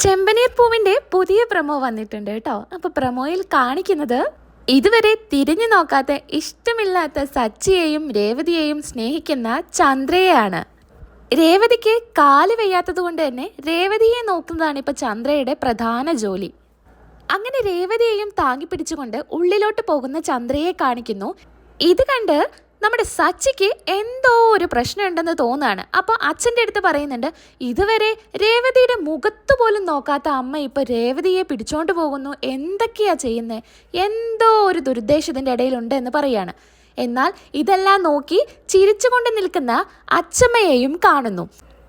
ചെമ്പനീർ പൂവിന്റെ പുതിയ പ്രൊമോ വന്നിട്ടുണ്ട് കേട്ടോ. അപ്പൊ പ്രൊമോയിൽ കാണിക്കുന്നത് ഇതുവരെ തിരിഞ്ഞു നോക്കാത്ത ഇഷ്ടമില്ലാത്ത സച്ചിയെയും രേവതിയെയും സ്നേഹിക്കുന്ന ചന്ദ്രയെയാണ്. രേവതിക്ക് കാല് വയ്യാത്തത് കൊണ്ട് തന്നെ രേവതിയെ നോക്കുന്നതാണ് ഇപ്പൊ ചന്ദ്രയുടെ പ്രധാന ജോലി. അങ്ങനെ രേവതിയെയും താങ്ങി പിടിച്ചുകൊണ്ട് ഉള്ളിലോട്ട് പോകുന്ന ചന്ദ്രയെ കാണിക്കുന്നു. ഇത് കണ്ട് നമ്മുടെ സച്ചിക്ക് എന്തോ ഒരു പ്രശ്നമുണ്ടെന്ന് തോന്നാണ്. അപ്പോൾ അച്ഛൻ്റെ അടുത്ത് പറയുന്നുണ്ട്, ഇതുവരെ രേവതിയുടെ മുഖത്ത് പോലും നോക്കാത്ത അമ്മ ഇപ്പോൾ രേവതിയെ പിടിച്ചോണ്ട് പോകുന്നു, എന്തൊക്കെയാ ചെയ്യുന്നത്, എന്തോ ഒരു ദുരുദ്ദേശത്തിൻ്റെ ഇടയിലുണ്ട് എന്ന് പറയാണ്. എന്നാൽ ഇതെല്ലാം നോക്കി ചിരിച്ചുകൊണ്ട് നിൽക്കുന്ന അച്ഛമ്മയെയും കാണുന്നു.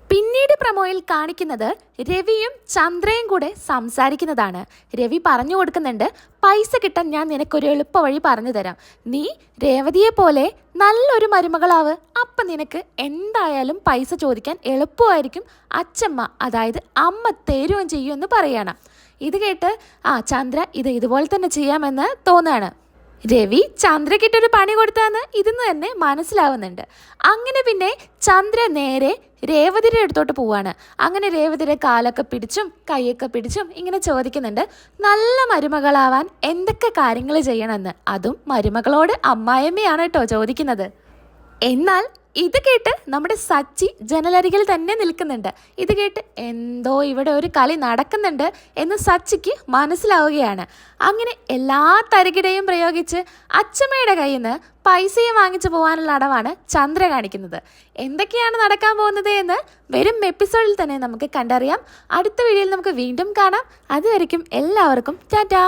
പിന്നീട് പ്രമോയിൽ കാണിക്കുന്നത് രവിയും ചന്ദ്രയും കൂടെ സംസാരിക്കുന്നതാണ്. രവി പറഞ്ഞു കൊടുക്കുന്നുണ്ട്, പൈസ കിട്ടാൻ ഞാൻ നിനക്കൊരു എളുപ്പ വഴി പറഞ്ഞു തരാം. നീ രേവതിയെ പോലെ നല്ലൊരു മരുമകളാവ്, അപ്പം നിനക്ക് എന്തായാലും പൈസ ചോദിക്കാൻ എളുപ്പമായിരിക്കും. അച്ഛമ്മ, അതായത് അമ്മ തരുകയും ചെയ്യുമെന്ന് പറയണം. ഇത് കേട്ട് ചന്ദ്ര ഇതുപോലെ തന്നെ ചെയ്യാമെന്ന് തോന്നുകയാണ്. രവി ചന്ദ്രക്കിട്ടൊരു പണി കൊടുത്താന്ന് ഇതിന്ന് തന്നെ മനസ്സിലാവുന്നുണ്ട്. അങ്ങനെ പിന്നെ ചന്ദ്ര നേരെ രേവതിയുടെ അടുത്തോട്ട് പോവാണ്. അങ്ങനെ രേവതിയുടെ കാലൊക്കെ പിടിച്ചും കൈയൊക്കെ പിടിച്ചും ഇങ്ങനെ ചോദിക്കുന്നുണ്ട്, നല്ല മരുമകളാവാൻ എന്തൊക്കെ കാര്യങ്ങൾ ചെയ്യണമെന്ന്. അതും മരുമകളോട് അമ്മായിയമ്മയാണ് കേട്ടോ ചോദിക്കുന്നത്. എന്നാൽ ഇത് കേട്ട് നമ്മുടെ സച്ചി ജനലരികിൽ തന്നെ നിൽക്കുന്നുണ്ട്. ഇത് കേട്ട് എന്തോ ഇവിടെ ഒരു കളി നടക്കുന്നുണ്ട് എന്ന് സച്ചിക്ക് മനസ്സിലാവുകയാണ്. അങ്ങനെ എല്ലാ തരികിടയും പ്രയോഗിച്ച് അച്ഛമ്മയുടെ കയ്യിൽ നിന്ന് പൈസയും വാങ്ങിച്ചു പോകാനുള്ള അടവാണ് ചന്ദ്ര കാണിക്കുന്നത്. എന്തൊക്കെയാണ് നടക്കാൻ പോകുന്നത് എന്ന് വരും എപ്പിസോഡിൽ തന്നെ നമുക്ക് കണ്ടറിയാം. അടുത്ത വീഡിയോയിൽ നമുക്ക് വീണ്ടും കാണാം. അതുവരെയ്ക്കും എല്ലാവർക്കും ടാറ്റാ.